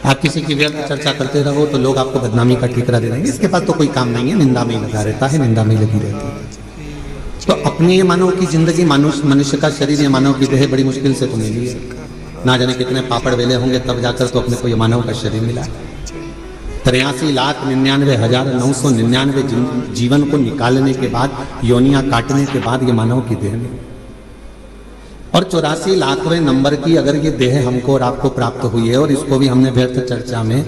आप किसी की व्यर्थ चर्चा करते रहो तो लोग आपको बदनामी का ठिकरा दे देंगे, इसके पास तो कोई काम नहीं है, निंदा में ही लगा रहता है, निंदा में लगी रहती है। तो अपनी ये मानव की जिंदगी, मनुष्य का शरीर, ये मानव की देह बड़ी मुश्किल से तो मिली है। ना जाने कितने पापड़ वेले होंगे तब जाकर तो अपने को ये मानव का शरीर मिला। 83,99,999 जीवन को निकालने के बाद, योनियां काटने के बाद ये मानव की देह में, और 84,00,000वें नंबर की अगर ये देह हमको और आपको प्राप्त हुई है और इसको भी हमने व्यर्थ चर्चा में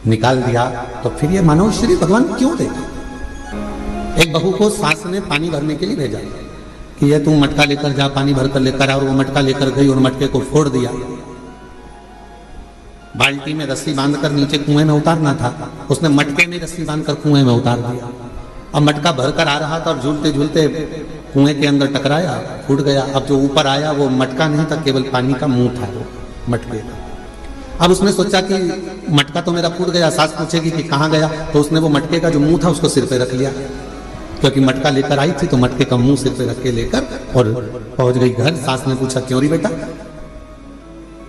निकाल दिया, तो फिर ये मानव शरीर भगवान क्यों देगा? एक बहू को सास ने पानी भरने के लिए भेजा कि ये तुम मटका लेकर जा, पानी भरकर लेकर आ, और वो मटका लेकर गई और मटके को फोड़ दिया। बाल्टी में रस्सी बांधकर नीचे कुएं में उतारना था, उसने मटके में रस्सी बांधकर कुएं में उतार दिया। अब मटका भरकर आ रहा था और झूलते झूलते कुएं के अंदर टकराया, फूट गया। अब जो ऊपर आया वो मटका नहीं था, केवल पानी का मुंह था वो मटके का। अब उसने सोचा कि मटका तो मेरा फूट गया, सास पूछेगी कि कहाँ गया, तो उसने वो मटके का जो मुंह था उसको सिर पे रख लिया, क्योंकि मटका लेकर आई थी तो मटके का मुंह सिर पे रख के लेकर और पहुंच गई घर। सास ने पूछा क्यों री बेटा?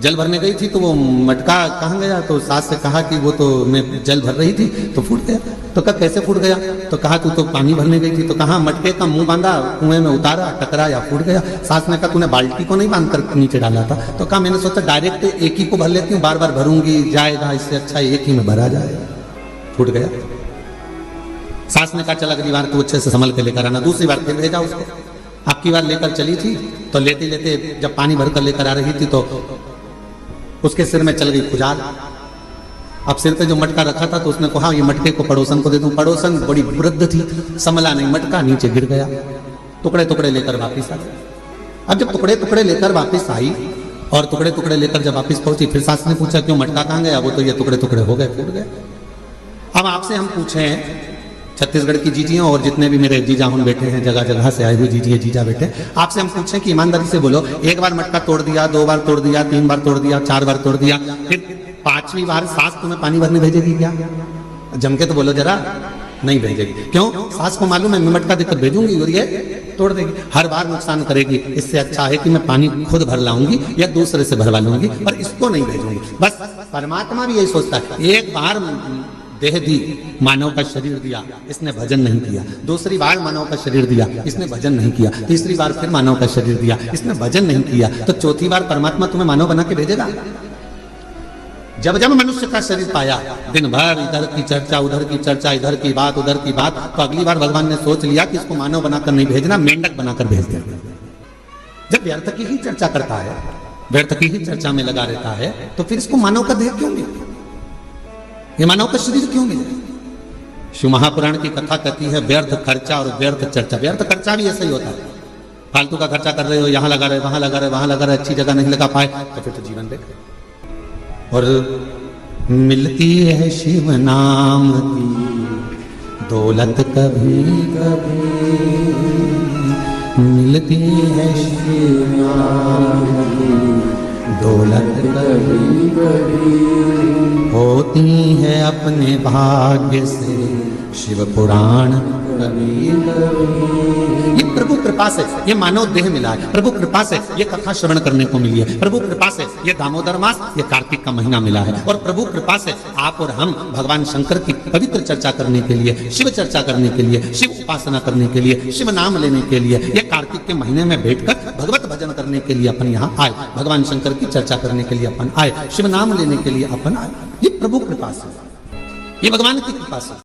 जल भरने गई थी तो वो मटका कहाँ गया? तो सास से कहा कि वो तो मैं जल भर रही थी तो फूट गया। तो कहा कैसे फूट गया? तो कहा तू तो पानी भरने गई थी। तो कहा मटके का मुंह बांधा, कुएं में उतारा, टकराया, फूट गया। सास ने कहा तूने बाल्टी को नहीं बांध कर नीचे डाला था? तो कहा मैंने सोचा डायरेक्ट एक ही को भर लेती हूँ, बार बार भरूंगी जाएगा, इससे अच्छा एक ही में भरा जाएगा। फूट गया। सास ने कहा चल अगली बार तू अच्छे से संभल के लेकर आना। दूसरी बार फिर भेजा उसको। आपकी बार लेकर चली थी तो लेते लेते जब पानी भरकर लेकर आ रही थी तो उसके सिर में चल गई खुजाल। अब सिर पे जो मटका रखा था तो उसने कहा ये मटके को पड़ोसन को दे दूं। पड़ोसन बड़ी वृद्ध थी, संभला नहीं, मटका नीचे गिर गया। टुकड़े टुकड़े लेकर वापिस आ गई। अब जब टुकड़े टुकड़े लेकर वापिस आई और टुकड़े टुकड़े लेकर जब वापिस पहुंची, फिर सास ने पूछा क्यों मटका कहाँ गया? वो तो ये टुकड़े टुकड़े हो गए, फूट गए। अब आपसे हम पूछें, छत्तीसगढ़ की जीजियां और जितने भी मेरे जीजा हुन बैठे हैं, जगह जगह से आए हुए जीजिए जीजा बेटे, आपसे हम पूछें कि ईमानदारी से बोलो, एक बार मटका तोड़ दिया, 2 बार तोड़ दिया, 3 बार तोड़ दिया, 4 बार तोड़ दिया, फिर 5वीं बार सास तुम्हें पानी भरने भेजेगी क्या? जम के तो बोलो जरा, नहीं भेजेगी। क्यों? सास को मालूम है मैं मटका देकर भेजूंगी और ये तोड़ देगी, हर बार नुकसान करेगी। इससे अच्छा है कि मैं पानी खुद भर लाऊंगी या दूसरे से भरवा लूंगी, पर इसको नहीं भेजूंगी। बस परमात्मा भी यही सोचता है, एक बार देह दी, मानव का शरीर दिया, इसने भजन नहीं किया। दूसरी बार मानव का शरीर दिया, इसने भजन नहीं किया। तीसरी बार फिर मानव का शरीर दिया, इसने भजन नहीं किया। तो चौथी बार परमात्मा तुम्हें मानव बना के भेजेगा। जब जब मनुष्य का शरीर पाया, दिन भर इधर की चर्चा, उधर की चर्चा, इधर की बात, उधर की बात, तो अगली बार भगवान ने सोच लिया कि इसको मानव बनाकर नहीं भेजना, मेंढक बनाकर भेज देना। जब व्यर्थ की ही चर्चा करता है, व्यर्थ की ही चर्चा में लगा रहता है, तो फिर इसको मानव का देह क्यों मिले? ये मानव का शरीर क्यों मिले? शिव महापुराण की कथा कहती है व्यर्थ खर्चा और व्यर्थ चर्चा। व्यर्थ खर्चा भी ऐसा ही होता है, फालतू का खर्चा कर रहे हो, यहाँ लगा रहे, वहां लगा रहे, वहां लगा रहे, अच्छी जगह नहीं लगा पाए तो फिर तो जीवन देख। और मिलती है शिव नाम की दौलत कभी कभी, मिलती है शिव नाम की दौलत कभी कभी, होती है अपने भाग्य से शिव पुराण कभी कभी। ये प्रभु कृपा से ये मानव देह मिला है, प्रभु कृपा से ये कथा श्रवण करने को मिली है, प्रभु कृपा से ये दामोदर मास, ये कार्तिक का महीना मिला है, और प्रभु कृपा से आप और हम भगवान शंकर की पवित्र चर्चा करने के लिए, शिव चर्चा करने के लिए, शिव उपासना करने के लिए, शिव नाम लेने के लिए, ये कार्तिक के महीने में बैठकर भगवत भजन करने के लिए अपन यहाँ आए, भगवान शंकर की चर्चा करने के लिए अपन आए, शिव नाम लेने के लिए अपन आए। ये प्रभु कृपा से, ये भगवान की कृपा से।